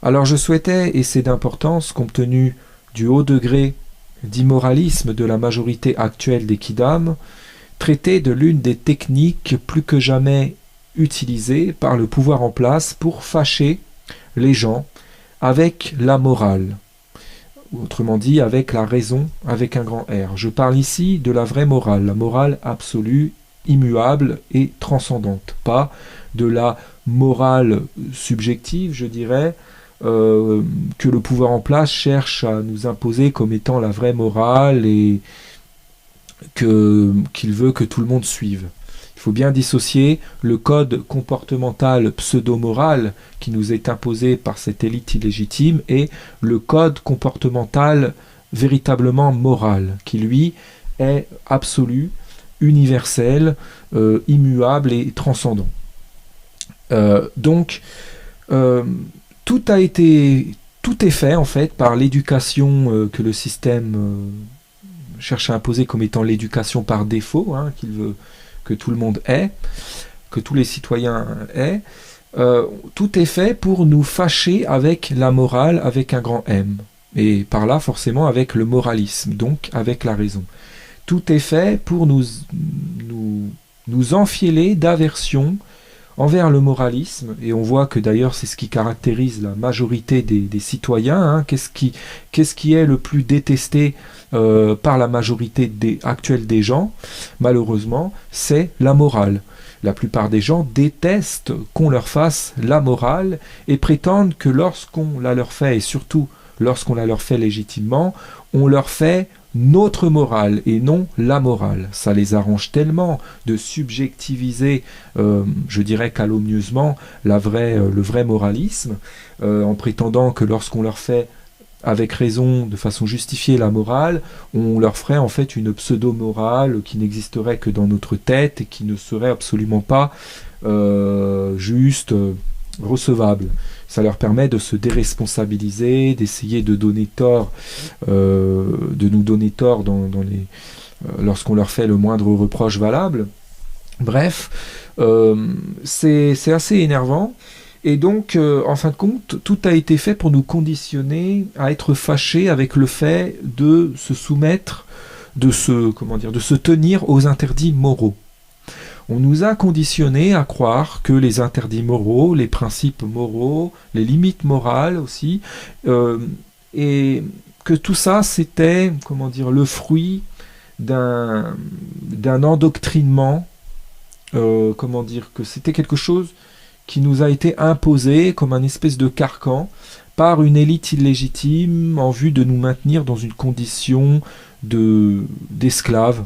Alors je souhaitais, et c'est d'importance compte tenu du haut degré d'immoralisme de la majorité actuelle des Kidam, traiter de l'une des techniques plus que jamais utilisées par le pouvoir en place pour fâcher les gens avec la morale, autrement dit avec la raison avec un grand R. Je parle ici de la vraie morale, la morale absolue, immuable et transcendante, pas de la morale subjective, je dirais, que le pouvoir en place cherche à nous imposer comme étant la vraie morale et qu'il veut que tout le monde suive. Il faut bien dissocier le code comportemental pseudo-moral qui nous est imposé par cette élite illégitime et le code comportemental véritablement moral qui lui est absolu, universel, immuable et transcendant. Donc, tout est fait en fait par l'éducation que le système cherche à imposer comme étant l'éducation par défaut, hein, qu'il veut que tout le monde ait, que tous les citoyens aient. Tout est fait pour nous fâcher avec la morale, avec un grand M. Et par là, forcément, avec le moralisme, donc avec la raison. Tout est fait pour nous enfieler d'aversion envers le moralisme, et on voit que d'ailleurs c'est ce qui caractérise la majorité des citoyens, hein. Qu'est-ce qui est le plus détesté par la majorité actuelle des gens, malheureusement, c'est la morale. La plupart des gens détestent qu'on leur fasse la morale et prétendent que lorsqu'on la leur fait, et surtout lorsqu'on la leur fait légitimement, on leur fait notre morale et non la morale. Ça les arrange tellement de subjectiviser, je dirais calomnieusement, le vrai moralisme, en prétendant que lorsqu'on leur fait avec raison, de façon justifiée la morale, on leur ferait en fait une pseudo-morale qui n'existerait que dans notre tête et qui ne serait absolument pas juste, recevable. Ça leur permet de se déresponsabiliser, d'essayer de donner tort, de nous donner tort lorsqu'on leur fait le moindre reproche valable. Bref, c'est assez énervant. Et donc, en fin de compte, tout a été fait pour nous conditionner à être fâchés avec le fait de se soumettre, de se tenir aux interdits moraux. On nous a conditionnés à croire que les interdits moraux, les principes moraux, les limites morales aussi, et que tout ça c'était, le fruit d'un endoctrinement, que c'était quelque chose qui nous a été imposé comme un espèce de carcan par une élite illégitime en vue de nous maintenir dans une condition d'esclaves,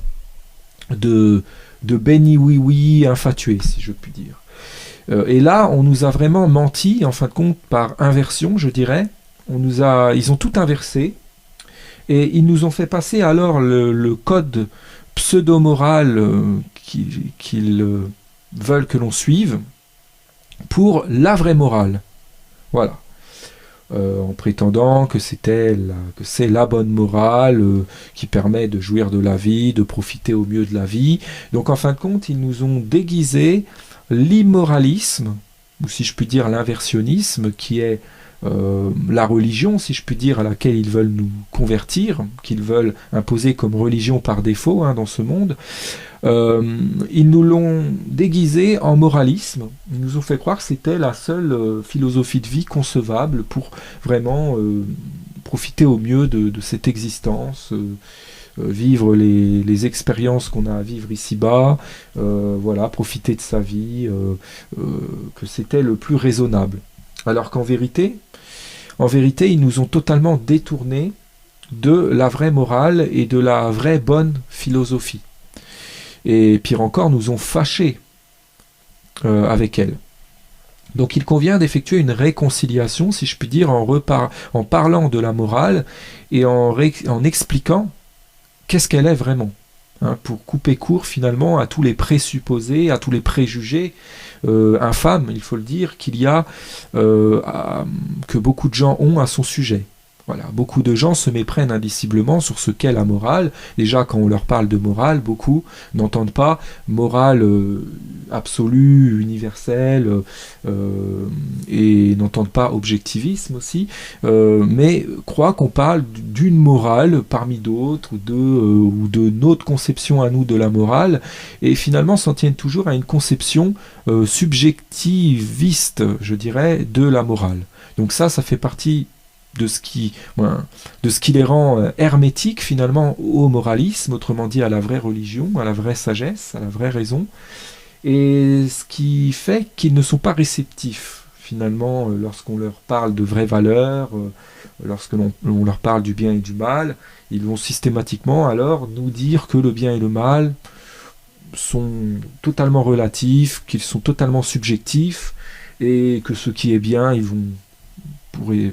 de béni-oui-oui infatués, si je puis dire. Et là, on nous a vraiment menti, en fin de compte, par inversion, je dirais. Ils ont tout inversé, et ils nous ont fait passer alors le code pseudo-moral qu'ils veulent que l'on suive, pour la vraie morale. Voilà. En prétendant que c'est la bonne morale qui permet de jouir de la vie, de profiter au mieux de la vie. Donc en fin de compte, ils nous ont déguisé l'immoralisme, ou si je puis dire l'inversionnisme, qui est la religion, si je puis dire, à laquelle ils veulent nous convertir, qu'ils veulent imposer comme religion par défaut, hein, dans ce monde. Ils nous l'ont déguisé en moralisme. Ils nous ont fait croire que c'était la seule philosophie de vie concevable pour vraiment profiter au mieux de cette existence, vivre les expériences qu'on a à vivre ici-bas, profiter de sa vie, que c'était le plus raisonnable. Alors qu'en vérité, ils nous ont totalement détournés de la vraie morale et de la vraie bonne philosophie. Et pire encore, nous ont fâchés avec elle. Donc il convient d'effectuer une réconciliation, si je puis dire, en parlant de la morale et en expliquant qu'est-ce qu'elle est vraiment, hein, pour couper court finalement à tous les présupposés, à tous les préjugés infâmes, il faut le dire, qu'il y a, que beaucoup de gens ont à son sujet. Voilà, beaucoup de gens se méprennent indiciblement sur ce qu'est la morale. Déjà, quand on leur parle de morale, beaucoup n'entendent pas morale absolue, universelle, et n'entendent pas objectivisme aussi, mais croient qu'on parle d'une morale parmi d'autres, ou de notre conception à nous de la morale, et finalement s'en tiennent toujours à une conception subjectiviste, je dirais, de la morale. Donc ça fait partie de ce qui les rend hermétiques finalement au moralisme, autrement dit à la vraie religion, à la vraie sagesse, à la vraie raison, et ce qui fait qu'ils ne sont pas réceptifs finalement lorsqu'on leur parle de vraies valeurs, lorsque l'on leur parle du bien et du mal. Ils vont systématiquement alors nous dire que le bien et le mal sont totalement relatifs, qu'ils sont totalement subjectifs, et que ce qui est bien, ils pourraient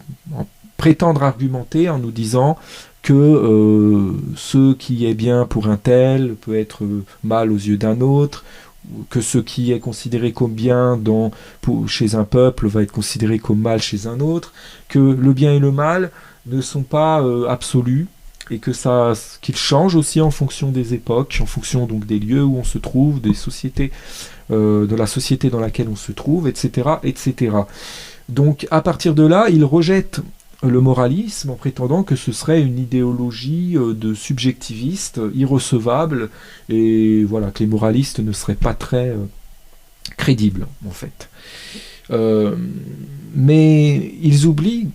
prétendre argumenter en nous disant que ce qui est bien pour un tel peut être mal aux yeux d'un autre, que ce qui est considéré comme bien chez un peuple va être considéré comme mal chez un autre, que le bien et le mal ne sont pas absolus, et qu'ils changent aussi en fonction des époques, en fonction donc des lieux où on se trouve, des sociétés, de la société dans laquelle on se trouve, etc., etc. Donc à partir de là, ils rejettent le moralisme en prétendant que ce serait une idéologie de subjectiviste irrecevable, et voilà, que les moralistes ne seraient pas très crédibles en fait. Mais ils oublient,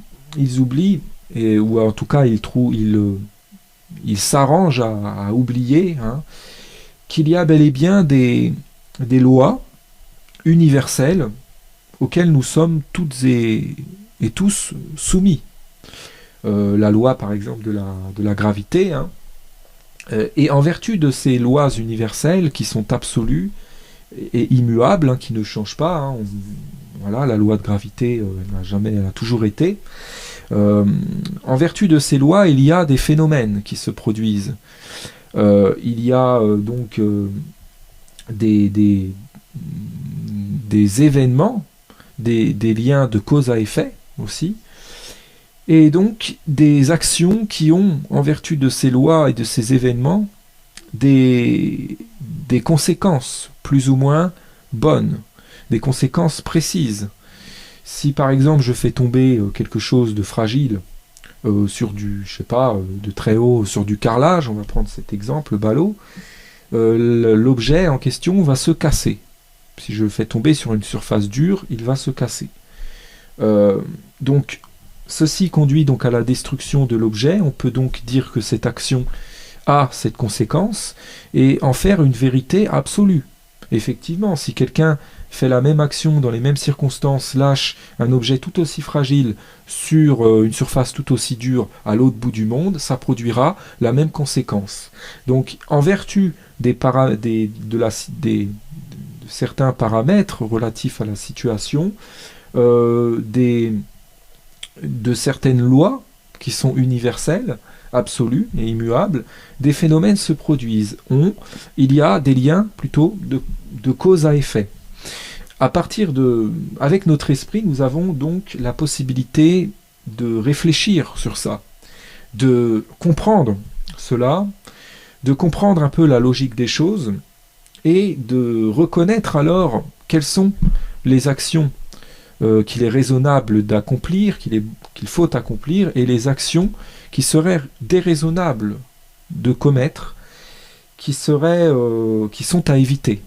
ou en tout cas ils s'arrangent à oublier qu'il y a bel et bien des lois universelles auxquelles nous sommes toutes et tous soumis. La loi par exemple de la gravité, et en vertu de ces lois universelles qui sont absolues et immuables, qui ne changent pas, voilà, la loi de gravité elle a toujours été, en vertu de ces lois il y a des phénomènes qui se produisent, il y a donc des événements, des liens de cause à effet aussi, et donc des actions qui ont, en vertu de ces lois et de ces événements, des conséquences plus ou moins bonnes, des conséquences précises. Si par exemple je fais tomber quelque chose de fragile sur de très haut, sur du carrelage, on va prendre cet exemple ballot, l'objet en question va se casser. Si je le fais tomber sur une surface dure, il va se casser. Donc ceci conduit donc à la destruction de l'objet. On peut donc dire que cette action a cette conséquence et en faire une vérité absolue. Effectivement, si quelqu'un fait la même action dans les mêmes circonstances, lâche un objet tout aussi fragile sur une surface tout aussi dure à l'autre bout du monde, ça produira la même conséquence. Donc en vertu de certains paramètres relatifs à la situation, de certaines lois qui sont universelles, absolues et immuables, des phénomènes se produisent. Il y a des liens plutôt de cause à effet. Avec notre esprit, nous avons donc la possibilité de réfléchir sur ça, de comprendre cela, de comprendre un peu la logique des choses, et de reconnaître alors quelles sont les actions qu'il est raisonnable d'accomplir, qu'il faut accomplir, et les actions qui seraient déraisonnables de commettre, qui sont à éviter.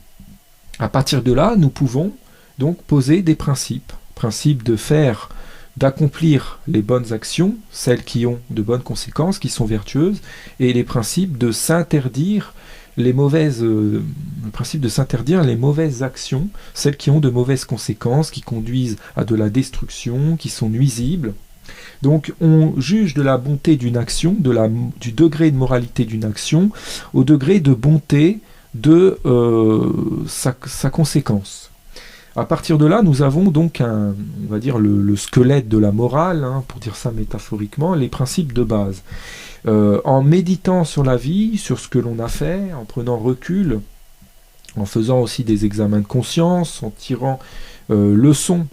À partir de là, nous pouvons donc poser des principes d'accomplir les bonnes actions, celles qui ont de bonnes conséquences, qui sont vertueuses, et les principes de s'interdire les mauvaises actions, celles qui ont de mauvaises conséquences, qui conduisent à de la destruction, qui sont nuisibles. Donc on juge de la bonté d'une action, du degré de moralité d'une action, au degré de bonté de sa conséquence. À partir de là, nous avons donc on va dire le squelette de la morale, pour dire ça métaphoriquement, les principes de base. En méditant sur la vie, sur ce que l'on a fait, en prenant recul, en faisant aussi des examens de conscience, en tirant leçon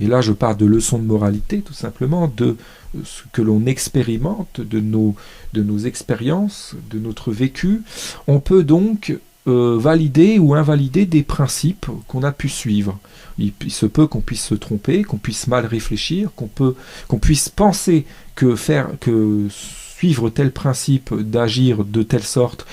et là je parle de leçons de moralité tout simplement, de ce que l'on expérimente, de nos expériences, de notre vécu, on peut donc valider ou invalider des principes qu'on a pu suivre. Il se peut qu'on puisse se tromper, qu'on puisse mal réfléchir, qu'on puisse penser que suivre tel principe, d'agir de telle sorte,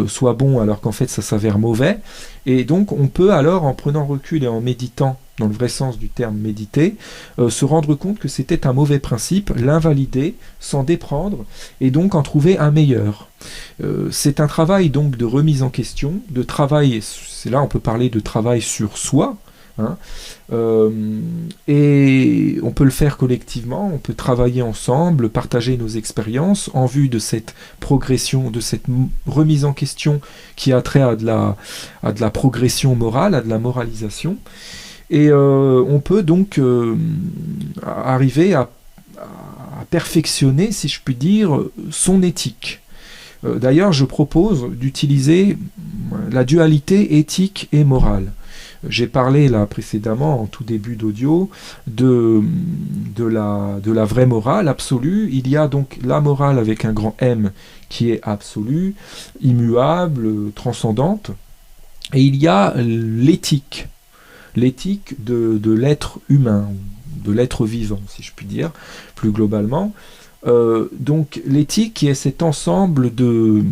soit bon alors qu'en fait ça s'avère mauvais. Et donc on peut alors, en prenant recul et en méditant, dans le vrai sens du terme méditer, se rendre compte que c'était un mauvais principe, l'invalider, s'en déprendre, et donc en trouver un meilleur. C'est un travail donc de remise en question, de travail, c'est là on peut parler de travail sur soi, hein, et on peut le faire collectivement, on peut travailler ensemble, partager nos expériences en vue de cette progression, de cette remise en question qui a trait à de la progression morale, à de la moralisation. Et on peut donc arriver à perfectionner, si je puis dire, son éthique. D'ailleurs, je propose d'utiliser la dualité éthique et morale. J'ai parlé là précédemment, en tout début d'audio, de la vraie morale absolue. Il y a donc la morale avec un grand M qui est absolue, immuable, transcendante. Et il y a l'éthique de l'être humain, de l'être vivant, si je puis dire, plus globalement. Donc l'éthique qui est cet ensemble le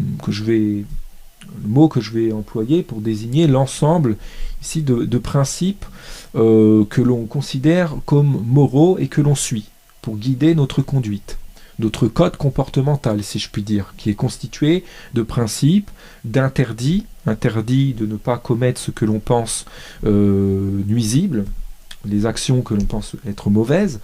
mot que je vais employer pour désigner l'ensemble ici de principes que l'on considère comme moraux et que l'on suit pour guider notre conduite, notre code comportemental, si je puis dire, qui est constitué de principes, d'interdits, interdit de ne pas commettre ce que l'on pense nuisible, les actions que l'on pense être mauvaises,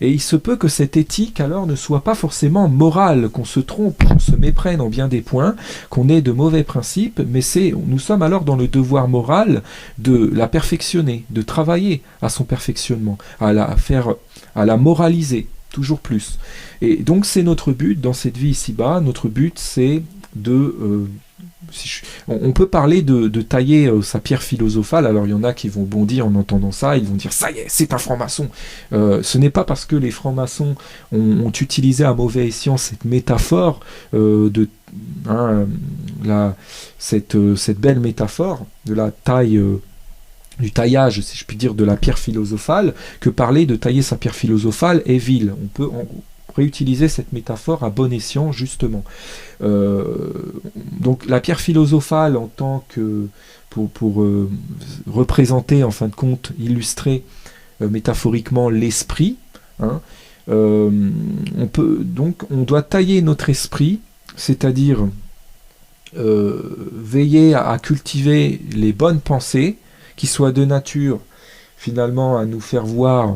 et il se peut que cette éthique alors ne soit pas forcément morale, qu'on se trompe, qu'on se méprenne en bien des points, qu'on ait de mauvais principes, mais nous sommes alors dans le devoir moral de la perfectionner, de travailler à son perfectionnement, à la moraliser, toujours plus. Et donc c'est notre but dans cette vie ici-bas, notre but c'est de... on peut parler de tailler sa pierre philosophale. Alors il y en a qui vont bondir en entendant ça, ils vont dire ça y est, c'est un franc-maçon. Ce n'est pas parce que les francs-maçons ont utilisé à mauvais escient cette métaphore cette belle métaphore de la taille du taillage, si je puis dire, de la pierre philosophale, que parler de tailler sa pierre philosophale est vil. On peut réutiliser cette métaphore à bon escient, justement. Donc la pierre philosophale, en tant que pour représenter, en fin de compte, illustrer métaphoriquement l'esprit, hein, on doit tailler notre esprit, c'est-à-dire veiller à cultiver les bonnes pensées qui soient de nature finalement à nous faire voir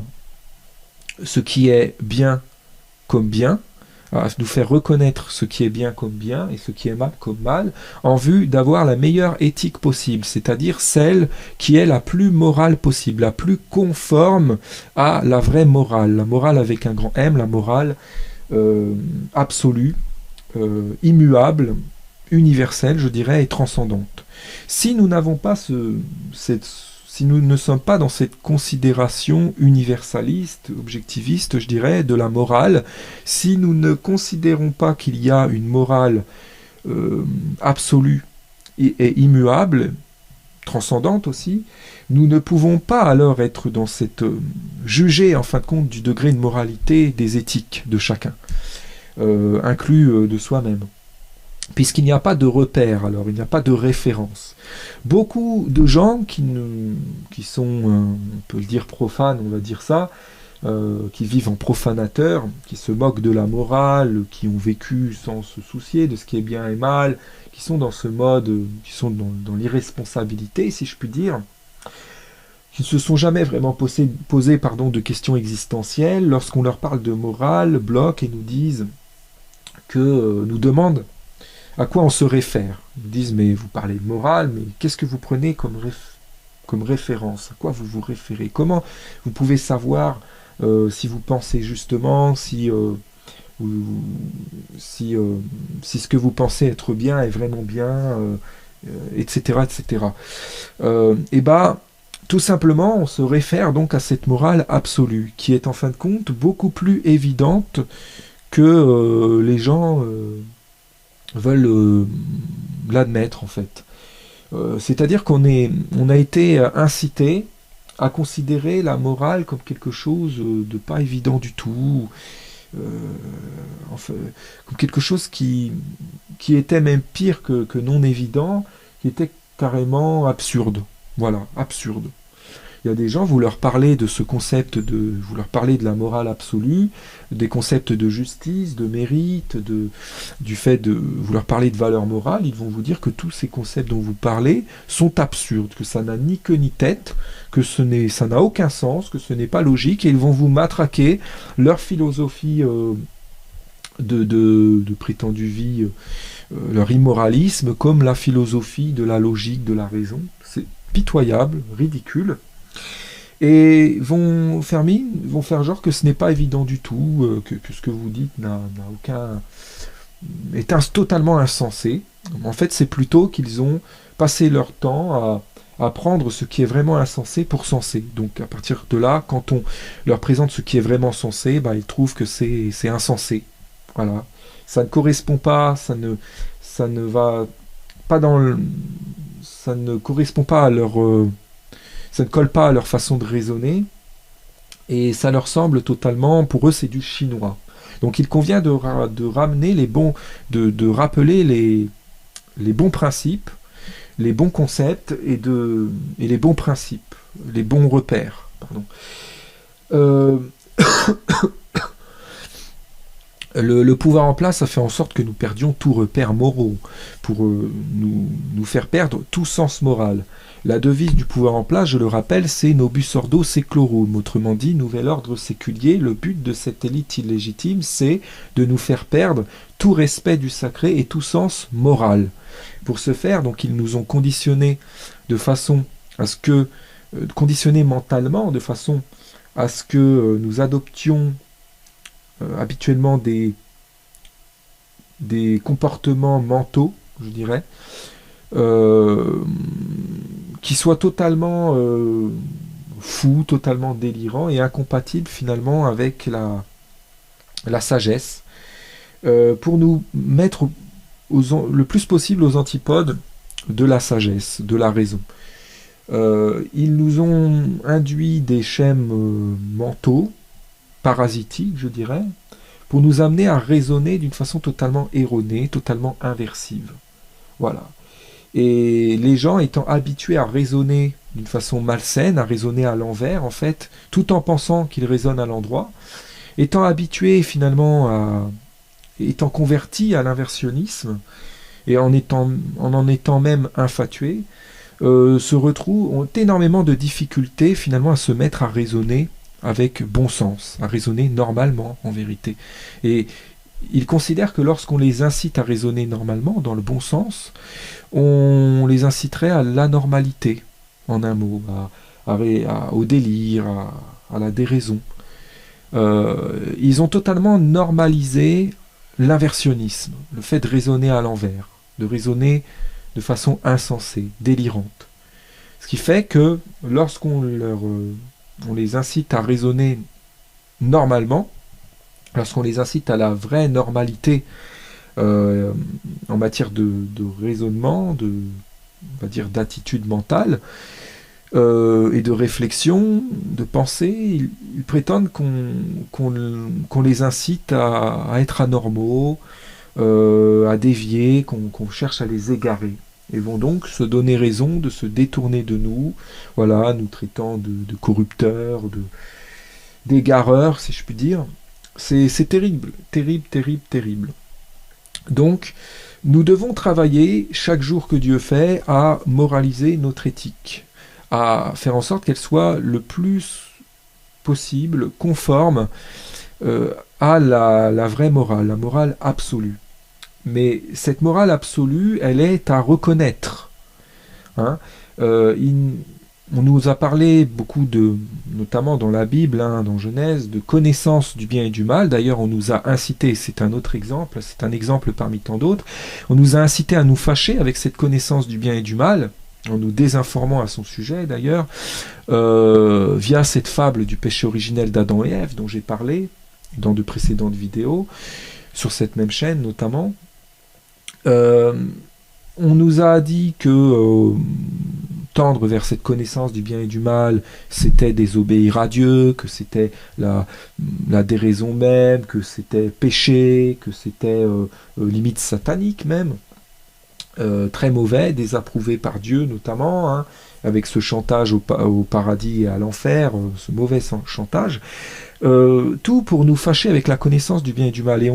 ce qui est bien comme bien, à nous faire reconnaître ce qui est bien comme bien et ce qui est mal comme mal, en vue d'avoir la meilleure éthique possible, c'est-à-dire celle qui est la plus morale possible, la plus conforme à la vraie morale, la morale avec un grand M, la morale absolue, immuable, universelle, je dirais, et transcendante. Si nous n'avons pas si nous ne sommes pas dans cette considération universaliste, objectiviste, je dirais, de la morale, si nous ne considérons pas qu'il y a une morale absolue et immuable, transcendante aussi, nous ne pouvons pas alors être dans cette juger en fin de compte du degré de moralité des éthiques de chacun, inclus de soi-même. Puisqu'il n'y a pas de repère, alors il n'y a pas de référence. Beaucoup de gens qui sont, on peut le dire profanes, on va dire ça, qui vivent en profanateurs, qui se moquent de la morale, qui ont vécu sans se soucier de ce qui est bien et mal, qui sont dans ce mode, qui sont dans l'irresponsabilité, si je puis dire, qui ne se sont jamais vraiment posé de questions existentielles, lorsqu'on leur parle de morale, bloquent et nous disent nous demandent à quoi on se réfère. Ils disent, mais vous parlez de morale, mais qu'est-ce que vous prenez comme référence? À quoi vous vous référez? Comment vous pouvez savoir si vous pensez justement, si ce que vous pensez être bien est vraiment bien, etc. etc. Tout simplement, on se réfère donc à cette morale absolue, qui est en fin de compte beaucoup plus évidente que les gens veulent l'admettre en fait. C'est-à-dire on a été incité à considérer la morale comme quelque chose de pas évident du tout, enfin, comme quelque chose qui était même pire que non évident, qui était carrément absurde. Voilà, absurde. Il y a des gens, vous leur parlez de ce concept vous leur parlez de la morale absolue, des concepts de justice, de mérite, du fait vous leur parlez de valeur morale, ils vont vous dire que tous ces concepts dont vous parlez sont absurdes, que ça n'a ni queue ni tête, que ça n'a aucun sens, que ce n'est pas logique, et ils vont vous matraquer leur philosophie de prétendue vie, leur immoralisme, comme la philosophie de la logique, de la raison. C'est pitoyable, ridicule. Et vont faire genre que ce n'est pas évident du tout, que ce que vous dites est totalement insensé. En fait, c'est plutôt qu'ils ont passé leur temps à prendre ce qui est vraiment insensé pour sensé. Donc à partir de là, quand on leur présente ce qui est vraiment sensé, ils trouvent que c'est insensé. Voilà. Ça ne correspond pas, ça ne va pas ça ne correspond pas à leur ça ne colle pas à leur façon de raisonner, et ça leur semble totalement, pour eux c'est du chinois. Donc il convient de ramener de rappeler les bons principes, les bons concepts et les bons principes, les bons repères. Pardon. Le pouvoir en place a fait en sorte que nous perdions tout repère moraux, pour nous faire perdre tout sens moral. La devise du pouvoir en place, je le rappelle, c'est Nobis Ordo Seclorum, autrement dit, nouvel ordre séculier. Le but de cette élite illégitime, c'est de nous faire perdre tout respect du sacré et tout sens moral. Pour ce faire, donc, ils nous ont conditionnés de façon à ce que, conditionnés mentalement, de façon à ce que nous adoptions habituellement des comportements mentaux, je dirais, qui soient totalement fous, totalement délirants et incompatibles finalement avec la sagesse, pour nous mettre le plus possible aux antipodes de la sagesse, de la raison. Ils nous ont induit des schèmes mentaux, parasitiques, je dirais, pour nous amener à raisonner d'une façon totalement erronée, totalement inversive. Voilà. Et les gens étant habitués à raisonner d'une façon malsaine, à raisonner à l'envers, en fait, tout en pensant qu'ils raisonnent à l'endroit, étant habitués finalement étant convertis à l'inversionnisme, et en étant même infatués, ont énormément de difficultés finalement à se mettre à raisonner avec bon sens, à raisonner normalement en vérité. Et ils considèrent que lorsqu'on les incite à raisonner normalement, dans le bon sens, on les inciterait à l'anormalité, en un mot, au délire, à la déraison. Ils ont totalement normalisé l'inversionnisme, le fait de raisonner à l'envers, de raisonner de façon insensée, délirante. Ce qui fait que lorsqu'on on les incite à raisonner normalement, lorsqu'on les incite à la vraie normalité en matière de raisonnement, on va dire d'attitude mentale et de réflexion, de pensée, ils prétendent qu'on les incite à être anormaux, à dévier, qu'on cherche à les égarer. Et vont donc se donner raison de se détourner de nous, voilà, nous traitant de corrupteurs, d'égareurs, si je puis dire. C'est terrible, terrible, terrible, terrible. Donc, nous devons travailler chaque jour que Dieu fait à moraliser notre éthique, à faire en sorte qu'elle soit le plus possible conforme à la vraie morale, la morale absolue. Mais cette morale absolue, elle est à reconnaître. Hein. On nous a parlé beaucoup notamment dans la Bible, dans Genèse, de connaissance du bien et du mal. D'ailleurs, on nous a incité, c'est un autre exemple, c'est un exemple parmi tant d'autres, on nous a incité à nous fâcher avec cette connaissance du bien et du mal, en nous désinformant à son sujet d'ailleurs, via cette fable du péché originel d'Adam et Ève dont j'ai parlé dans de précédentes vidéos, sur cette même chaîne notamment. On nous a dit que tendre vers cette connaissance du bien et du mal, c'était désobéir à Dieu, que c'était la déraison même, que c'était péché, que c'était limite satanique même, très mauvais, désapprouvé par Dieu notamment, hein, avec ce chantage au paradis et à l'enfer, ce mauvais chantage. Tout pour nous fâcher avec la connaissance du bien et du mal. Et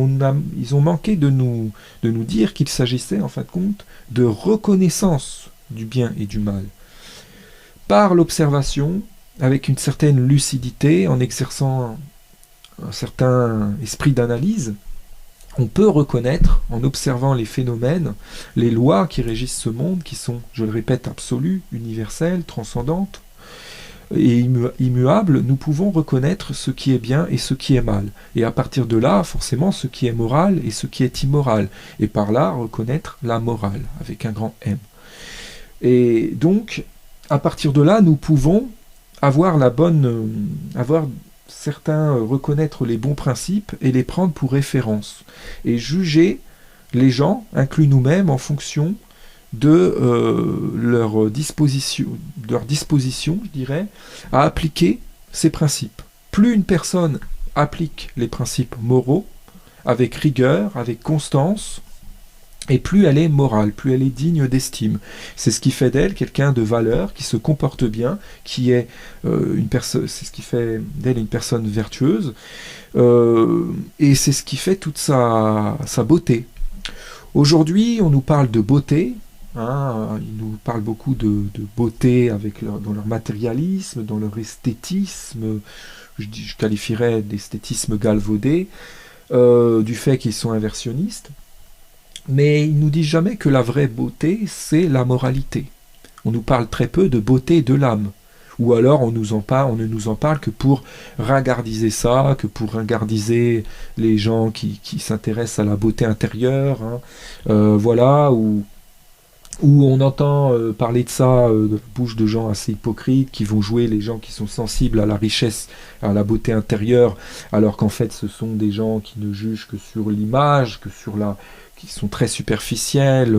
ils ont manqué de nous dire qu'il s'agissait, en fin de compte, de reconnaissance du bien et du mal. Par l'observation, avec une certaine lucidité, en exerçant un certain esprit d'analyse, on peut reconnaître, en observant les phénomènes, les lois qui régissent ce monde, qui sont, je le répète, absolues, universelles, transcendantes, et immuable, nous pouvons reconnaître ce qui est bien et ce qui est mal. Et à partir de là, forcément, ce qui est moral et ce qui est immoral. Et par là, reconnaître la morale, avec un grand M. Et donc, à partir de là, nous pouvons avoir reconnaître les bons principes et les prendre pour référence. Et juger les gens, inclus nous-mêmes, en fonction de leur disposition, je dirais, à appliquer ces principes. Plus une personne applique les principes moraux, avec rigueur, avec constance, et plus elle est morale, plus elle est digne d'estime. C'est ce qui fait d'elle quelqu'un de valeur, qui se comporte bien, qui est c'est ce qui fait d'elle une personne vertueuse, et c'est ce qui fait toute sa beauté. Aujourd'hui, on nous parle de beauté. Ils nous parlent beaucoup de beauté dans leur matérialisme, dans leur esthétisme, je qualifierais d'esthétisme galvaudé, du fait qu'ils sont inversionnistes. Mais ils nous disent jamais que la vraie beauté, c'est la moralité. On nous parle très peu de beauté de l'âme. Ou alors on ne nous en parle que pour ringardiser ça, que pour ringardiser les gens qui s'intéressent à la beauté intérieure, voilà, où on entend parler de ça de la bouche de gens assez hypocrites qui vont jouer les gens qui sont sensibles à la richesse, à la beauté intérieure, alors qu'en fait ce sont des gens qui ne jugent que sur l'image, qui sont très superficiels,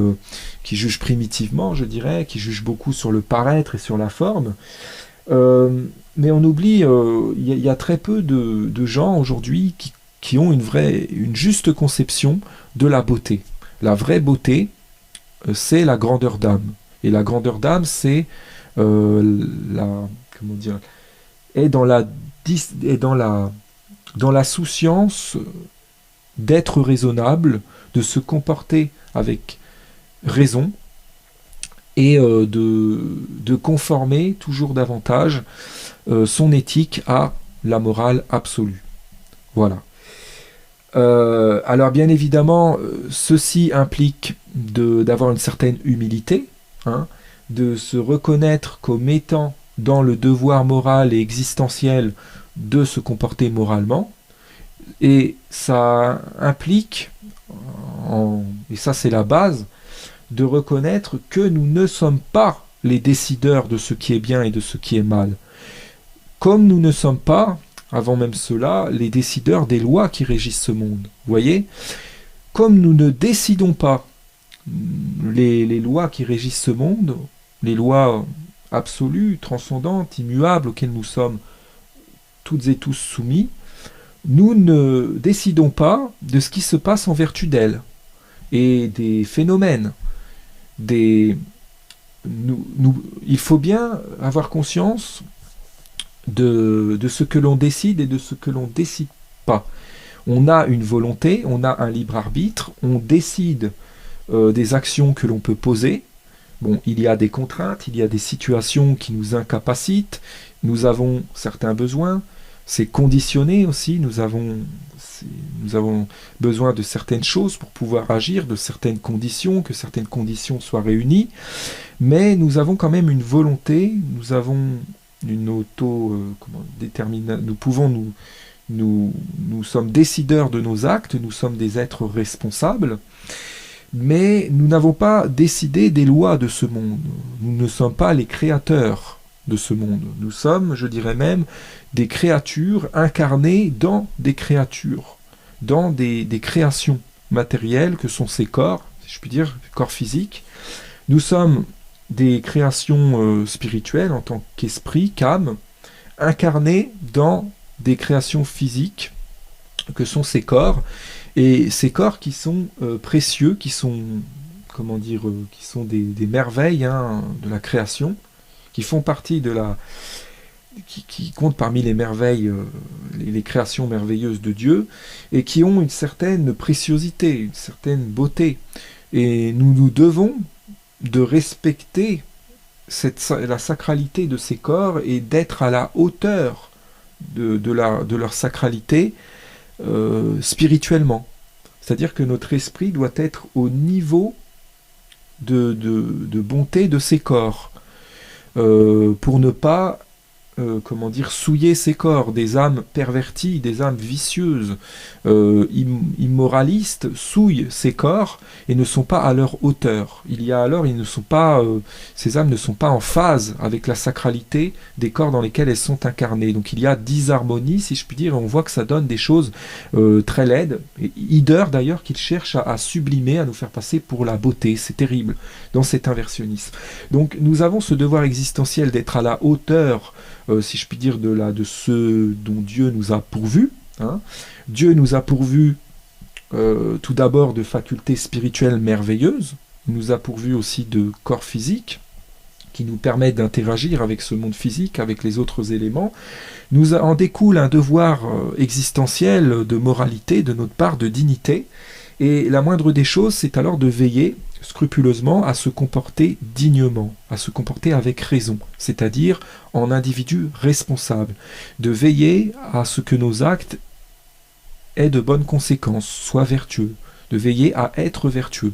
qui jugent primitivement, je dirais, qui jugent beaucoup sur le paraître et sur la forme. Mais on oublie, il y a très peu de gens aujourd'hui qui ont une juste conception de la beauté. La vraie beauté, c'est la grandeur d'âme. Et la grandeur d'âme, c'est est dans la souciance d'être raisonnable, de se comporter avec raison et de conformer toujours davantage son éthique à la morale absolue. Voilà. Alors bien évidemment, ceci implique d'avoir une certaine humilité, de se reconnaître comme étant dans le devoir moral et existentiel de se comporter moralement, et ça implique, et ça c'est la base, de reconnaître que nous ne sommes pas les décideurs de ce qui est bien et de ce qui est mal, comme nous ne sommes pas, avant même cela, les décideurs des lois qui régissent ce monde. Vous voyez ? Comme nous ne décidons pas les lois qui régissent ce monde, les lois absolues, transcendantes, immuables, auxquelles nous sommes toutes et tous soumis, nous ne décidons pas de ce qui se passe en vertu d'elles, et des phénomènes. Il faut bien avoir conscience de ce que l'on décide et de ce que l'on décide pas. On a une volonté, on a un libre arbitre, on décide des actions que l'on peut poser. Bon, il y a des contraintes, il y a des situations qui nous incapacitent, nous avons certains besoins, c'est conditionné aussi, nous avons besoin de certaines choses pour pouvoir agir, de certaines conditions, que certaines conditions soient réunies, mais nous avons quand même une volonté, nous avons une nous sommes décideurs de nos actes, nous sommes des êtres responsables, Mais nous n'avons pas décidé des lois de ce monde. Nous ne sommes pas les créateurs de ce monde. Nous sommes, je dirais même, des créatures incarnées dans des créatures, dans des créations matérielles que sont ces corps, si je puis dire, corps physiques. Nous sommes des créations spirituelles en tant qu'esprit, qu'âme, incarnées dans des créations physiques que sont ces corps. Et ces corps qui sont précieux, qui sont, comment dire, qui sont des merveilles de la création, qui font partie de la... qui comptent parmi les merveilles, les créations merveilleuses de Dieu, et qui ont une certaine préciosité, une certaine beauté. Et nous nous devons de respecter la sacralité de ces corps et d'être à la hauteur de leur sacralité, spirituellement. C'est-à-dire que notre esprit doit être au niveau de bonté de ces corps, pour ne pas souiller ces corps. Des âmes perverties, des âmes vicieuses, immoralistes souillent ces corps et ne sont pas à leur hauteur. Il y a alors, ces âmes ne sont pas en phase avec la sacralité des corps dans lesquels elles sont incarnées. Donc il y a disharmonie, si je puis dire, et on voit que ça donne des choses très laides, et hideurs d'ailleurs, qu'ils cherchent à sublimer, à nous faire passer pour la beauté. C'est terrible dans cet inversionnisme. Donc nous avons ce devoir existentiel d'être à la hauteur, si je puis dire, de ce dont Dieu nous a pourvu. Dieu nous a pourvu tout d'abord de facultés spirituelles merveilleuses, il nous a pourvu aussi de corps physiques qui nous permettent d'interagir avec ce monde physique, avec les autres éléments. Nous en découle un devoir existentiel de moralité de notre part, de dignité, et la moindre des choses, c'est alors de veiller scrupuleusement à se comporter dignement, à se comporter avec raison, c'est-à-dire en individu responsable, de veiller à ce que nos actes aient de bonnes conséquences, soient vertueux, de veiller à être vertueux.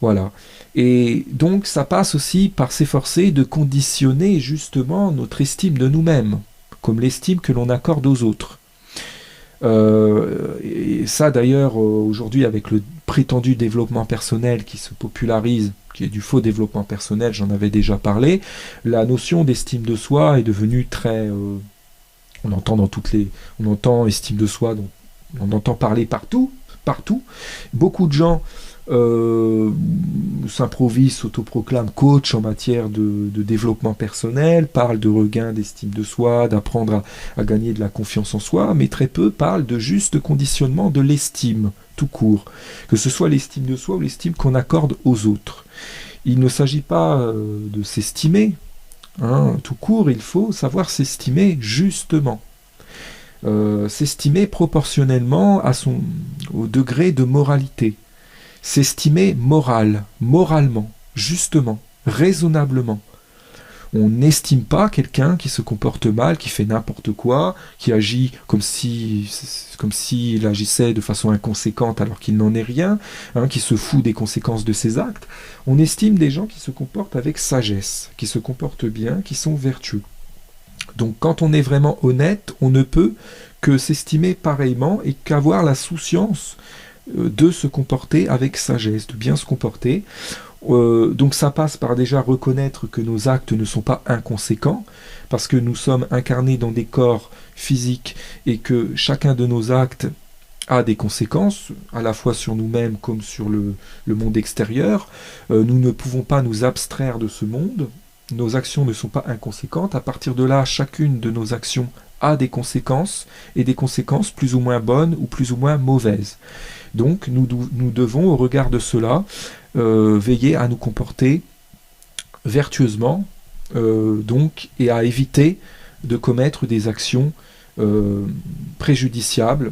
Voilà. Et donc ça passe aussi par s'efforcer de conditionner justement notre estime de nous-mêmes, comme l'estime que l'on accorde aux autres. Et ça d'ailleurs aujourd'hui avec le prétendu développement personnel qui se popularise, qui est du faux développement personnel, j'en avais déjà parlé, la notion d'estime de soi est devenue très... on entend estime de soi, donc on entend parler partout. Beaucoup de gens s'improvisent, s'autoproclament coach en matière de développement personnel, parlent de regain d'estime de soi, d'apprendre à gagner de la confiance en soi, mais très peu parlent de juste conditionnement de l'estime, tout court, que ce soit l'estime de soi ou l'estime qu'on accorde aux autres. Il ne s'agit pas de s'estimer, tout court, il faut savoir s'estimer justement. S'estimer proportionnellement au degré de moralité. S'estimer moralement, justement, raisonnablement. On n'estime pas quelqu'un qui se comporte mal, qui fait n'importe quoi, qui agit comme s'il agissait de façon inconséquente alors qu'il n'en est rien, qui se fout des conséquences de ses actes. On estime des gens qui se comportent avec sagesse, qui se comportent bien, qui sont vertueux. Donc quand on est vraiment honnête, on ne peut que s'estimer pareillement et qu'avoir la souciance de se comporter avec sagesse, de bien se comporter. Donc ça passe par déjà reconnaître que nos actes ne sont pas inconséquents, parce que nous sommes incarnés dans des corps physiques et que chacun de nos actes a des conséquences, à la fois sur nous-mêmes comme sur le monde extérieur. Nous ne pouvons pas nous abstraire de ce monde. Nos actions ne sont pas inconséquentes. À partir de là, chacune de nos actions a des conséquences, et des conséquences plus ou moins bonnes ou plus ou moins mauvaises. Donc nous devons, au regard de cela, veiller à nous comporter vertueusement, et à éviter de commettre des actions préjudiciables,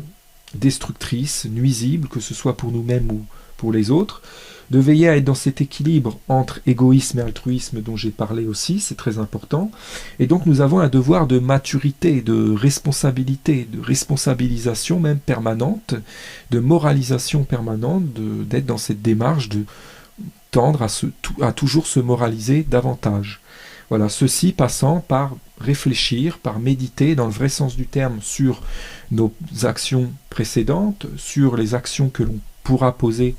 destructrices, nuisibles, que ce soit pour nous-mêmes ou pour les autres. De veiller à être dans cet équilibre entre égoïsme et altruisme dont j'ai parlé aussi, c'est très important. Et donc nous avons un devoir de maturité, de responsabilité, de responsabilisation même permanente, de moralisation permanente, d'être dans cette démarche de tendre à toujours se moraliser davantage. Voilà, ceci passant par réfléchir, par méditer dans le vrai sens du terme sur nos actions précédentes, sur les actions que l'on pourra poser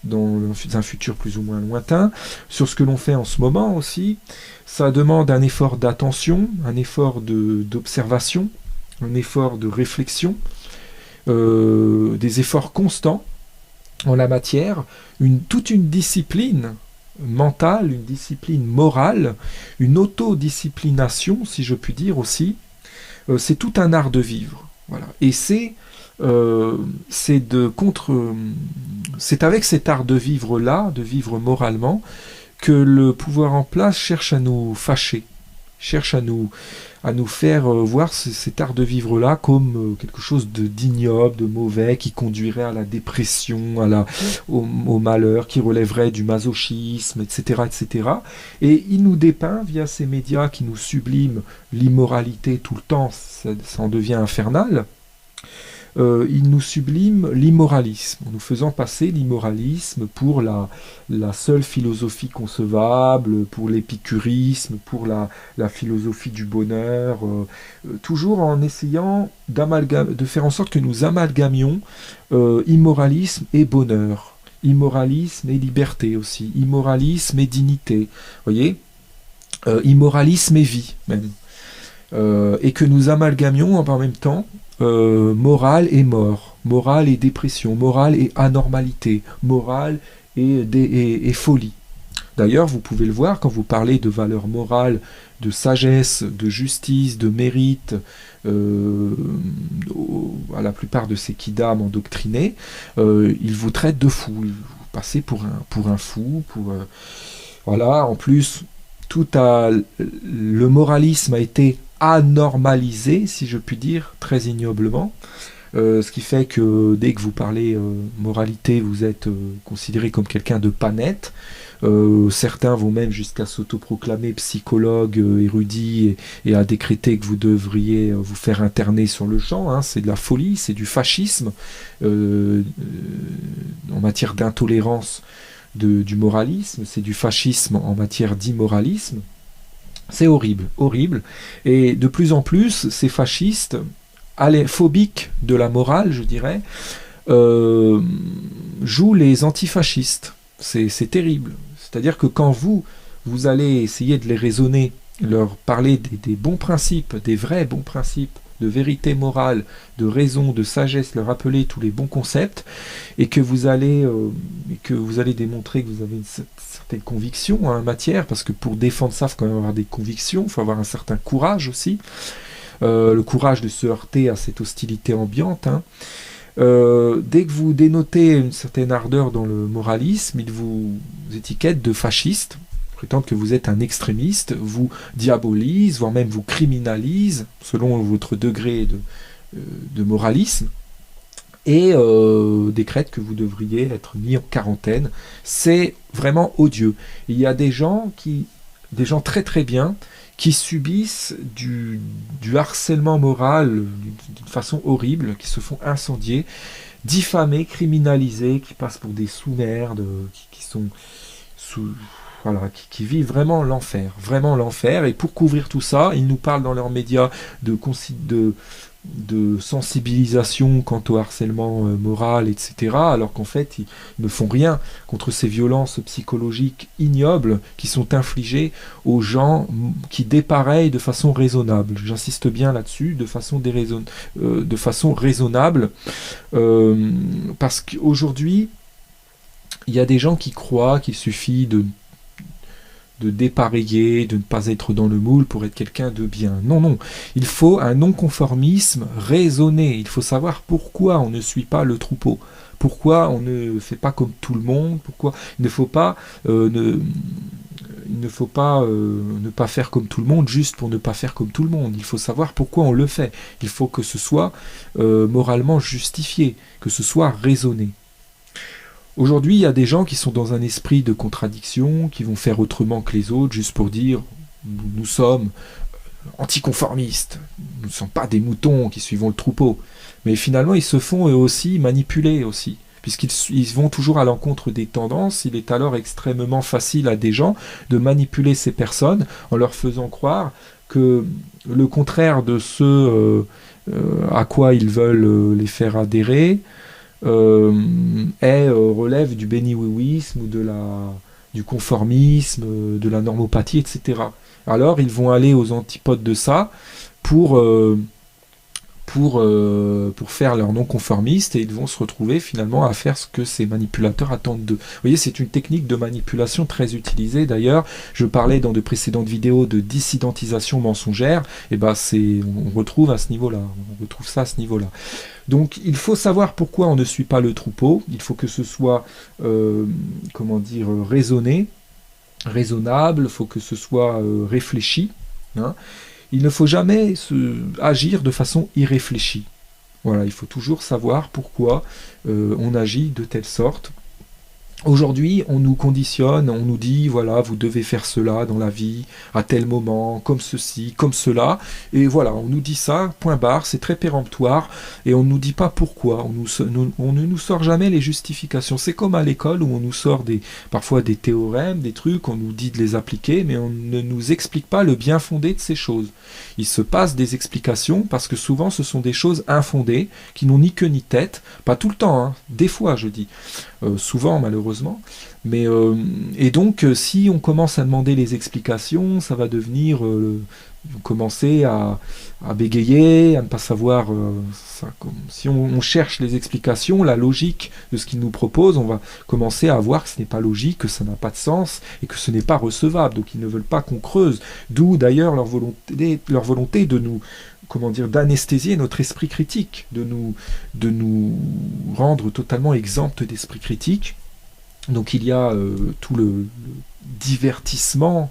dans un futur plus ou moins lointain, sur ce que l'on fait en ce moment aussi. Ça demande un effort d'attention, un effort d'observation, un effort de réflexion, des efforts constants en la matière, toute une discipline mentale, une discipline morale, une autodisciplination, si je puis dire aussi. C'est tout un art de vivre. Voilà. Et c'est avec cet art de vivre-là, de vivre moralement, que le pouvoir en place cherche à nous fâcher, cherche à nous faire voir cet art de vivre-là comme quelque chose d'ignoble, de mauvais, qui conduirait à la dépression, au malheur, qui relèverait du masochisme, etc., etc. Et il nous dépeint, via ces médias qui nous subliment l'immoralité tout le temps, ça en devient infernal. Il nous sublime l'immoralisme, en nous faisant passer l'immoralisme pour la seule philosophie concevable, pour l'épicurisme, pour la philosophie du bonheur, toujours en essayant de faire en sorte que nous amalgamions immoralisme et bonheur, immoralisme et liberté aussi, immoralisme et dignité, vous voyez, immoralisme et vie même. Et que nous amalgamions en même temps morale et mort, morale et dépression, morale et anormalité, morale et folie. D'ailleurs, vous pouvez le voir quand vous parlez de valeurs morales, de sagesse, de justice, de mérite, à la plupart de ces kidam endoctrinés, ils vous traitent de fou, ils vous passez pour un fou, voilà. En plus, le moralisme a été anormalisé, si je puis dire, très ignoblement. Ce qui fait que dès que vous parlez moralité, vous êtes considéré comme quelqu'un de pas net. Certains vont même jusqu'à s'autoproclamer psychologue érudit et à décréter que vous devriez vous faire interner sur le champ. Hein. C'est de la folie, c'est du fascisme en matière d'intolérance du moralisme, c'est du fascisme en matière d'immoralisme. C'est horrible, horrible. Et de plus en plus, ces fascistes, phobiques de la morale, je dirais, jouent les antifascistes. C'est terrible. C'est-à-dire que quand vous allez essayer de les raisonner, leur parler des bons principes, des vrais bons principes, de vérité morale, de raison, de sagesse, leur rappeler tous les bons concepts, et que vous allez démontrer que vous avez une certaine conviction en la matière, parce que pour défendre ça, il faut quand même avoir des convictions, il faut avoir un certain courage aussi, le courage de se heurter à cette hostilité ambiante. Hein. Dès que vous dénotez une certaine ardeur dans le moralisme, ils vous étiquettent de fasciste, prétendent que vous êtes un extrémiste, vous diabolisent, voire même vous criminalisent, selon votre degré de moralisme, et décrètent que vous devriez être mis en quarantaine. C'est vraiment odieux. Il y a des gens très très bien, qui subissent du harcèlement moral d'une façon horrible, qui se font incendier, diffamer, criminaliser, qui passent pour des sous-merdes, qui sont voilà, qui vivent vraiment l'enfer. Et pour couvrir tout ça, ils nous parlent dans leurs médias de sensibilisation quant au harcèlement moral, etc., alors qu'en fait, ils ne font rien contre ces violences psychologiques ignobles qui sont infligées aux gens qui dépareillent de façon raisonnable. J'insiste bien là-dessus, de façon raisonnable, parce qu'aujourd'hui, il y a des gens qui croient qu'il suffit de dépareiller, de ne pas être dans le moule pour être quelqu'un de bien. Non. Il faut un non-conformisme raisonné. Il faut savoir pourquoi on ne suit pas le troupeau. Pourquoi on ne fait pas comme tout le monde. Pourquoi il ne faut pas ne pas faire comme tout le monde juste pour ne pas faire comme tout le monde. Il faut savoir pourquoi on le fait. Il faut que ce soit moralement justifié, que ce soit raisonné. Aujourd'hui, il y a des gens qui sont dans un esprit de contradiction, qui vont faire autrement que les autres, juste pour dire nous sommes anticonformistes, nous ne sommes pas des moutons qui suivons le troupeau. Mais finalement, ils se font eux aussi manipuler aussi, puisqu'ils vont toujours à l'encontre des tendances. Il est alors extrêmement facile à des gens de manipuler ces personnes en leur faisant croire que le contraire de ce à quoi ils veulent les faire adhérer, relève du béni-oui-ouisme ou du conformisme, de la normopathie, etc. Alors ils vont aller aux antipodes de ça pour, pour faire leur non-conformiste, et ils vont se retrouver finalement à faire ce que ces manipulateurs attendent d'eux. Vous voyez, c'est une technique de manipulation très utilisée. D'ailleurs, je parlais dans de précédentes vidéos de dissidentisation mensongère, et ben on retrouve à ce niveau-là, on retrouve ça à ce niveau-là. Donc il faut savoir pourquoi on ne suit pas le troupeau, il faut que ce soit, raisonné, raisonnable, il faut que ce soit réfléchi, hein. Il ne faut jamais agir de façon irréfléchie. Voilà, il faut toujours savoir pourquoi on agit de telle sorte. Aujourd'hui, on nous conditionne, on nous dit, voilà, vous devez faire cela dans la vie, à tel moment, comme ceci, comme cela, et voilà, on nous dit ça, point barre, c'est très péremptoire, et on ne nous dit pas pourquoi, on ne nous sort jamais les justifications. C'est comme à l'école où on nous sort parfois des théorèmes, des trucs, on nous dit de les appliquer, mais on ne nous explique pas le bien fondé de ces choses. Il se passe des explications, parce que souvent ce sont des choses infondées, qui n'ont ni queue ni tête, pas tout le temps, hein, des fois je dis, souvent malheureusement, mais et donc si on commence à demander les explications, ça va devenir commencer à bégayer, à ne pas savoir si on cherche les explications, la logique de ce qu'ils nous proposent, on va commencer à voir que ce n'est pas logique, que ça n'a pas de sens et que ce n'est pas recevable. Donc ils ne veulent pas qu'on creuse, d'où d'ailleurs leur volonté de nous d'anesthésier notre esprit critique, de nous rendre totalement exempts d'esprit critique. Donc il y a tout le divertissement,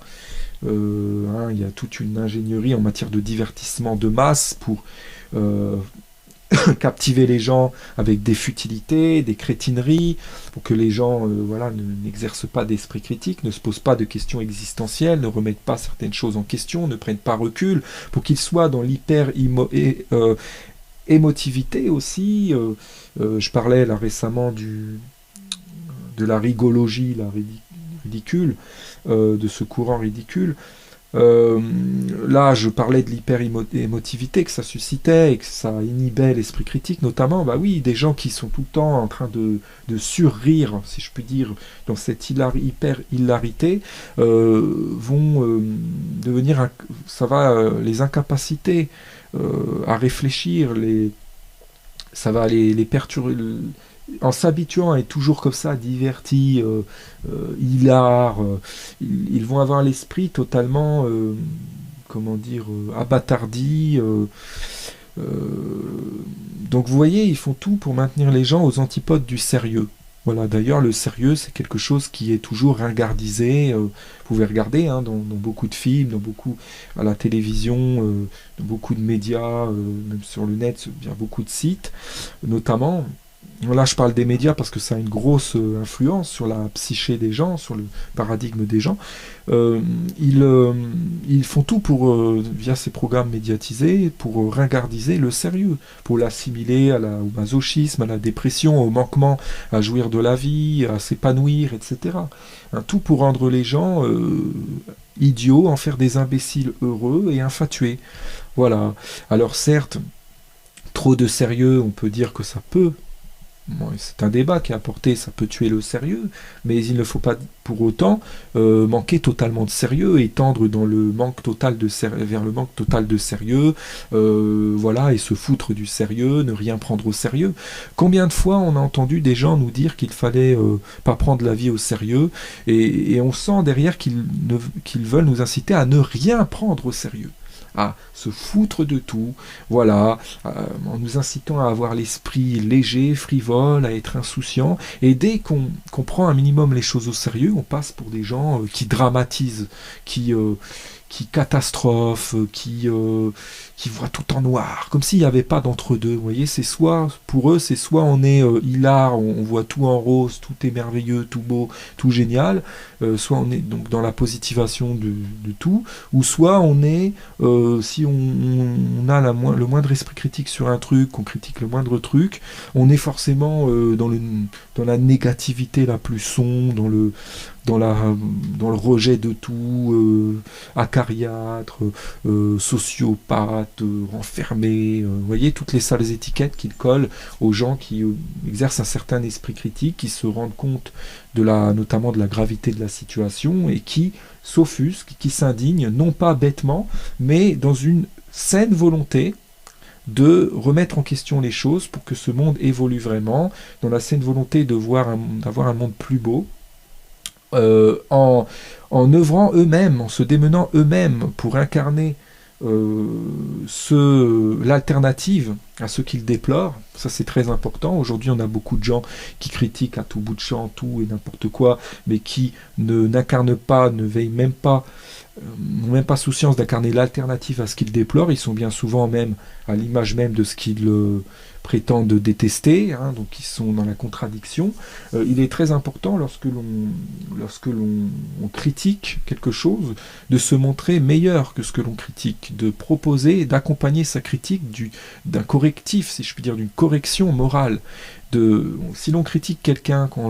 il y a toute une ingénierie en matière de divertissement de masse pour captiver les gens avec des futilités, des crétineries, pour que les gens n'exercent pas d'esprit critique, ne se posent pas de questions existentielles, ne remettent pas certaines choses en question, ne prennent pas recul, pour qu'ils soient dans l'hyper-émotivité aussi. Je parlais là récemment de la rigologie, ridicule, de ce courant ridicule. Là, je parlais de l'hyper-émotivité que ça suscitait et que ça inhibait l'esprit critique, notamment, bah oui, des gens qui sont tout le temps en train de surrire, si je puis dire, dans cette hyper-hilarité, vont devenir, ça va les incapaciter à réfléchir, ça va les perturber. En s'habituant à être toujours comme ça, divertis, hilars, ils vont avoir l'esprit totalement, abattardi. Donc vous voyez, ils font tout pour maintenir les gens aux antipodes du sérieux. Voilà, d'ailleurs, le sérieux, c'est quelque chose qui est toujours ringardisé. Vous pouvez regarder dans beaucoup de films, à la télévision, dans beaucoup de médias, même sur le net, il y a beaucoup de sites, notamment. Là, je parle des médias parce que ça a une grosse influence sur la psyché des gens, sur le paradigme des gens. Ils font tout via ces programmes médiatisés, pour ringardiser le sérieux, pour l'assimiler au masochisme, à la dépression, au manquement à jouir de la vie, à s'épanouir, etc. Tout pour rendre les gens idiots, en faire des imbéciles heureux et infatués. Voilà. Alors certes, trop de sérieux, on peut dire que ça peut. Bon, c'est un débat qui est apporté, ça peut tuer le sérieux, mais il ne faut pas pour autant manquer totalement de sérieux et tendre vers le manque total de sérieux, et se foutre du sérieux, ne rien prendre au sérieux. Combien de fois on a entendu des gens nous dire qu'il fallait pas prendre la vie au sérieux, et on sent derrière qu'ils veulent nous inciter à ne rien prendre au sérieux, à se foutre de tout, en nous incitant à avoir l'esprit léger, frivole, à être insouciant, et dès qu'on prend un minimum les choses au sérieux, on passe pour des gens qui dramatisent, qui catastrophent, qui voient tout en noir, comme s'il n'y avait pas d'entre-deux. Vous voyez, pour eux, c'est soit on est hilar, on voit tout en rose, tout est merveilleux, tout beau, tout génial, soit on est donc dans la positivation de tout, ou soit on est, si on a le moindre esprit critique sur un truc, on critique le moindre truc, on est forcément dans la négativité la plus sombre, dans le rejet de tout, acariâtre, sociopathe, renfermé, vous voyez, toutes les sales étiquettes qu'il colle aux gens qui exercent un certain esprit critique, qui se rendent compte notamment de la gravité de la situation et qui s'offusquent, qui s'indignent, non pas bêtement, mais dans une saine volonté de remettre en question les choses pour que ce monde évolue vraiment, dans la saine volonté d'avoir un monde plus beau, en œuvrant eux-mêmes, en se démenant eux-mêmes pour incarner l'alternative à ce qu'ils déplorent. Ça, c'est très important. Aujourd'hui, on a beaucoup de gens qui critiquent à tout bout de champ tout et n'importe quoi, mais qui n'incarnent pas, ne veillent même pas, n'ont même pas souciance d'incarner l'alternative à ce qu'ils déplorent. Ils sont bien souvent même à l'image même de ce qu'ils prétendent détester, hein, donc ils sont dans la contradiction. Il est très important lorsque l'on critique quelque chose, de se montrer meilleur que ce que l'on critique, de proposer, d'accompagner sa critique d'un correctif, si je puis dire, d'une correction morale. Si l'on critique quelqu'un en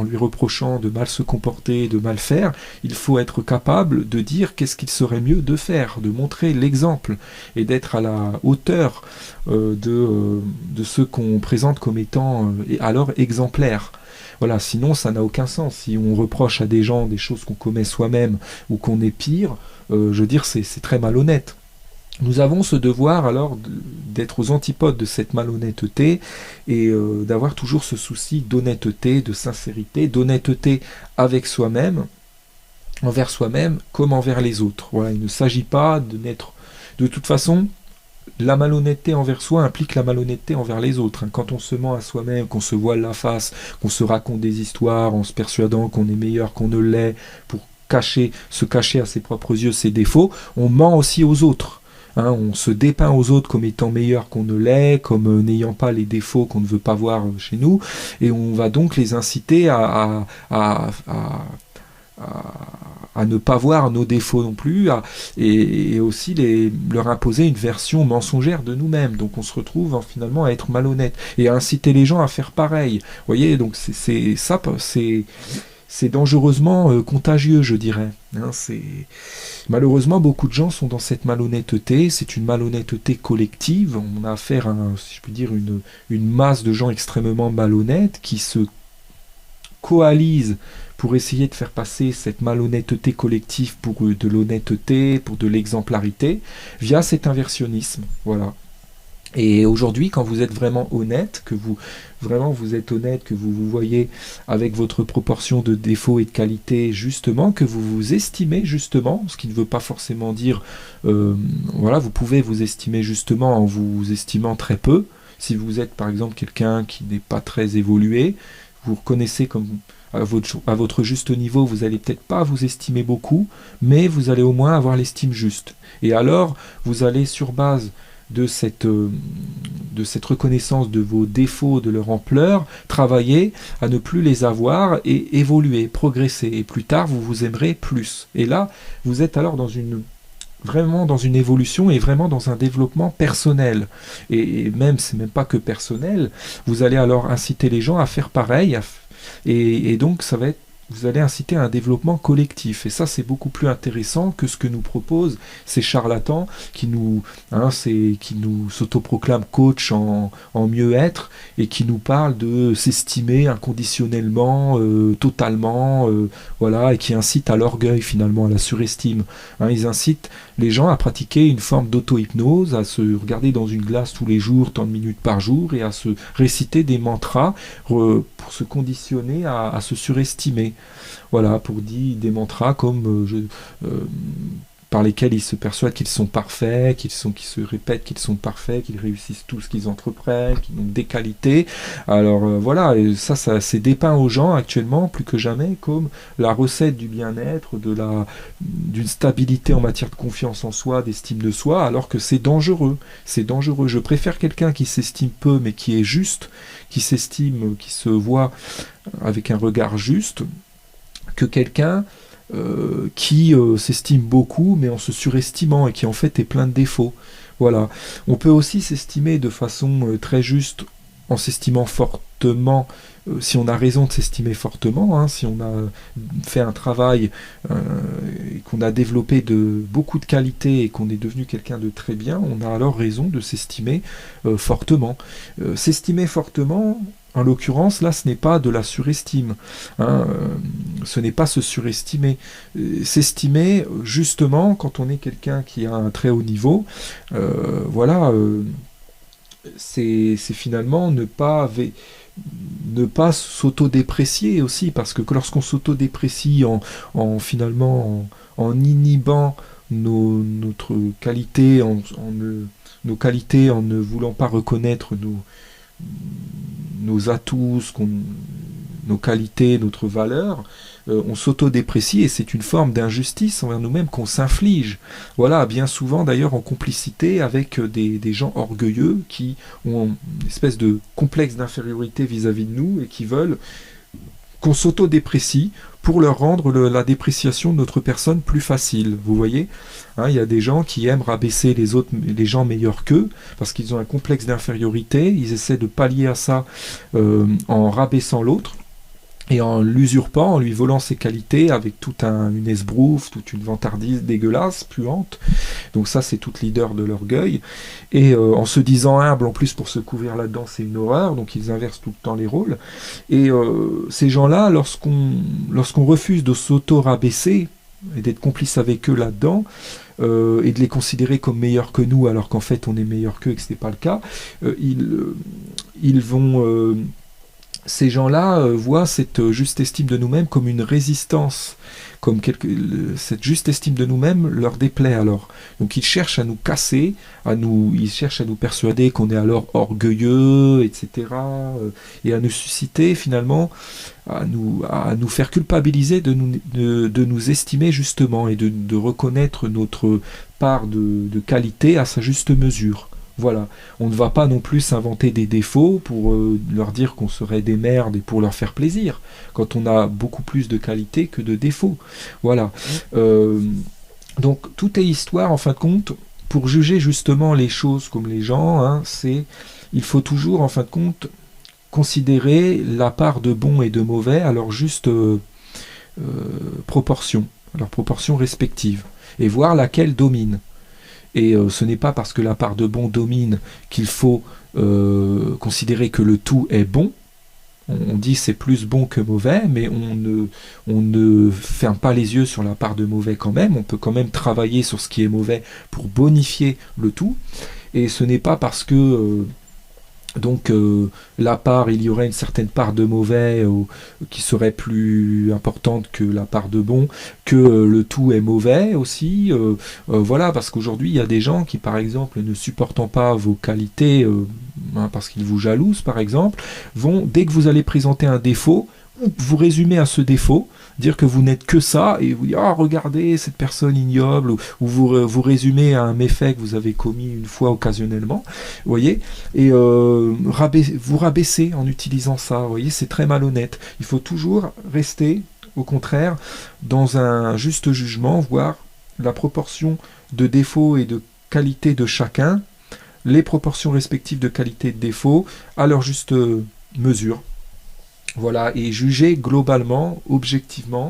lui reprochant de mal se comporter, de mal faire, il faut être capable de dire qu'est-ce qu'il serait mieux de faire, de montrer l'exemple et d'être à la hauteur de ce qu'on présente comme étant alors exemplaire. Voilà, sinon ça n'a aucun sens. Si on reproche à des gens des choses qu'on commet soi-même ou qu'on est pire, je veux dire, c'est très malhonnête. Nous avons ce devoir alors d'être aux antipodes de cette malhonnêteté et d'avoir toujours ce souci d'honnêteté, de sincérité, d'honnêteté avec soi-même, envers soi-même comme envers les autres. Voilà, il ne s'agit pas de n'être... De toute façon, la malhonnêteté envers soi implique la malhonnêteté envers les autres. Quand on se ment à soi-même, qu'on se voile la face, qu'on se raconte des histoires en se persuadant qu'on est meilleur qu'on ne l'est pour se cacher à ses propres yeux ses défauts, on ment aussi aux autres. On se dépeint aux autres comme étant meilleur qu'on ne l'est, comme n'ayant pas les défauts qu'on ne veut pas voir chez nous, et on va donc les inciter à ne pas voir nos défauts non plus, et aussi leur imposer une version mensongère de nous-mêmes. Donc on se retrouve finalement à être malhonnête, et à inciter les gens à faire pareil. Vous voyez, donc c'est dangereusement contagieux, je dirais. Malheureusement, beaucoup de gens sont dans cette malhonnêteté. C'est une malhonnêteté collective. On a affaire à, si je puis dire, une masse de gens extrêmement malhonnêtes qui se coalisent pour essayer de faire passer cette malhonnêteté collective pour de l'honnêteté, pour de l'exemplarité, via cet inversionnisme. Voilà. Et aujourd'hui, quand vous êtes vraiment honnête, que vous êtes honnête, que vous vous voyez avec votre proportion de défauts et de qualités justement, que vous vous estimez justement, ce qui ne veut pas forcément dire, vous pouvez vous estimer justement en vous estimant très peu. Si vous êtes par exemple quelqu'un qui n'est pas très évolué, vous reconnaissez comme à votre juste niveau, vous n'allez peut-être pas vous estimer beaucoup, mais vous allez au moins avoir l'estime juste. Et alors, vous allez sur base de cette reconnaissance de vos défauts, de leur ampleur, travailler à ne plus les avoir et évoluer, progresser. Et plus tard, vous vous aimerez plus. Et là, vous êtes alors vraiment dans une évolution et vraiment dans un développement personnel. Et même, c'est même pas que personnel, vous allez alors inciter les gens à faire pareil, et donc ça va être vous allez inciter à un développement collectif. Et ça, c'est beaucoup plus intéressant que ce que nous proposent ces charlatans qui nous s'autoproclament coach en mieux-être et qui nous parlent de s'estimer inconditionnellement, totalement, et qui incitent à l'orgueil finalement, à la surestime. Ils incitent les gens à pratiquer une forme d'auto-hypnose, à se regarder dans une glace tous les jours, tant de minutes par jour, et à se réciter des mantras pour se conditionner à se surestimer. Voilà, pour dire des mantras comme par lesquels ils se persuadent qu'ils sont parfaits, qu'ils se répètent qu'ils sont parfaits, qu'ils réussissent tout ce qu'ils entreprennent, qu'ils ont des qualités. Alors et ça c'est dépeint aux gens actuellement plus que jamais comme la recette du bien-être, d'une stabilité en matière de confiance en soi, d'estime de soi, alors que c'est dangereux. C'est dangereux. Je préfère quelqu'un qui s'estime peu mais qui est juste, qui s'estime, qui se voit avec un regard juste, que quelqu'un qui s'estime beaucoup mais en se surestimant et qui en fait est plein de défauts. Voilà. On peut aussi s'estimer de façon très juste en s'estimant fort fortement, si on a raison de s'estimer fortement, hein, si on a fait un travail et qu'on a développé beaucoup de qualités et qu'on est devenu quelqu'un de très bien, on a alors raison de s'estimer fortement. S'estimer fortement, en l'occurrence, là, ce n'est pas de la surestime. Hein, ce n'est pas se surestimer. S'estimer, justement, quand on est quelqu'un qui a un très haut niveau, voilà, c'est finalement ne pas s'auto-déprécier aussi, parce que lorsqu'on s'auto-déprécie finalement en inhibant notre qualité, nos qualités, en ne voulant pas reconnaître nos atouts, nos qualités, notre valeur, on s'auto-déprécie et c'est une forme d'injustice envers nous-mêmes qu'on s'inflige. Voilà, bien souvent d'ailleurs en complicité avec des gens orgueilleux qui ont une espèce de complexe d'infériorité vis-à-vis de nous et qui veulent qu'on s'auto-déprécie pour leur rendre la dépréciation de notre personne plus facile. Vous voyez, hein, il y a des gens qui aiment rabaisser les gens meilleurs qu'eux parce qu'ils ont un complexe d'infériorité. Ils essaient de pallier à ça en rabaissant l'autre et en l'usurpant, en lui volant ses qualités avec toute une esbrouffe, toute une vantardise dégueulasse, puante. Donc ça, c'est toute l'idée de l'orgueil. Et en se disant humble, en plus, pour se couvrir là-dedans, c'est une horreur. Donc ils inversent tout le temps les rôles. Et ces gens-là, lorsqu'on refuse de s'auto-rabaisser et d'être complice avec eux là-dedans, et de les considérer comme meilleurs que nous, alors qu'en fait, on est meilleur qu'eux et que ce n'est pas le cas, ils vont... ces gens-là voient cette juste estime de nous-mêmes comme une résistance, comme cette juste estime de nous-mêmes leur déplaît alors. Donc ils cherchent à nous casser, ils cherchent à nous persuader qu'on est alors orgueilleux, etc. Et à nous susciter finalement, à nous faire culpabiliser de nous estimer justement et de reconnaître notre part de qualité à sa juste mesure. Voilà, on ne va pas non plus s'inventer des défauts pour leur dire qu'on serait des merdes et pour leur faire plaisir, quand on a beaucoup plus de qualités que de défauts. Voilà. Donc tout est histoire, en fin de compte, pour juger justement les choses comme les gens, hein, il faut toujours, en fin de compte, considérer la part de bon et de mauvais à leur juste proportion, à leur proportion respective, et voir laquelle domine. Et ce n'est pas parce que la part de bon domine qu'il faut considérer que le tout est bon. On dit c'est plus bon que mauvais, mais on ne ferme pas les yeux sur la part de mauvais quand même. On peut quand même travailler sur ce qui est mauvais pour bonifier le tout. Et ce n'est pas parce que... il y aurait une certaine part de mauvais qui serait plus importante que la part de bon, que le tout est mauvais aussi. Voilà, parce qu'aujourd'hui, il y a des gens qui, par exemple, ne supportant pas vos qualités, parce qu'ils vous jalousent, par exemple, vont, dès que vous allez présenter un défaut, vous résumer à ce défaut, dire que vous n'êtes que ça, et vous dire « Ah, regardez cette personne ignoble », ou vous résumez à un méfait que vous avez commis une fois occasionnellement, vous voyez, et vous rabaissez en utilisant ça, vous voyez, c'est très malhonnête. Il faut toujours rester, au contraire, dans un juste jugement, voir la proportion de défauts et de qualité de chacun, les proportions respectives de qualité et de défauts, à leur juste mesure. Voilà, et juger globalement, objectivement,